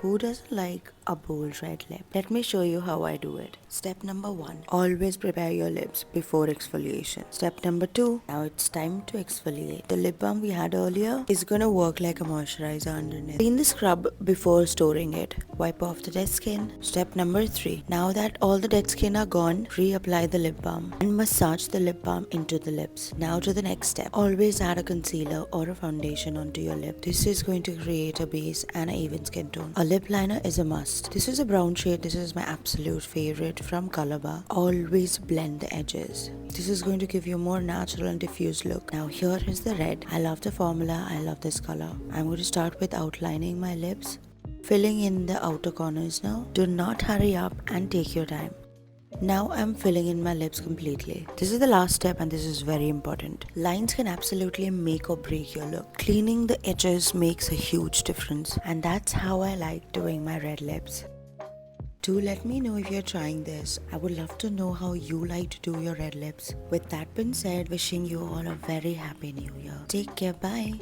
Who doesn't like a bold red lip? Let me show you how I do it. Step number 1. Always prepare your lips before exfoliation. Step number 2. Now it's time to exfoliate. The lip balm we had earlier is gonna work like a moisturizer underneath. Clean the scrub before storing it. Wipe off the dead skin. Step number 3. Now that all the dead skin are gone, reapply the lip balm and massage the lip balm into the lips. Now to the next step. Always add a concealer or a foundation onto your lip. This is going to create a base and an even skin tone. A lip liner is a must. This is a brown shade. This is my absolute favorite from Colorbar. Always blend the edges. This is going to give you a more natural and diffused look. Now here is the red. I love the formula. I love this color. I'm going to start with outlining my lips. Filling in the outer corners now. Do not hurry up and take your time. Now I'm filling in my lips completely. This is the last step and this is very important. Lines can absolutely make or break your look. Cleaning the edges makes a huge difference, and that's how I like doing my red lips. Do let me know if you're trying this. I would love to know how you like to do your red lips. With that being said, wishing you all a very happy new year. Take care, bye.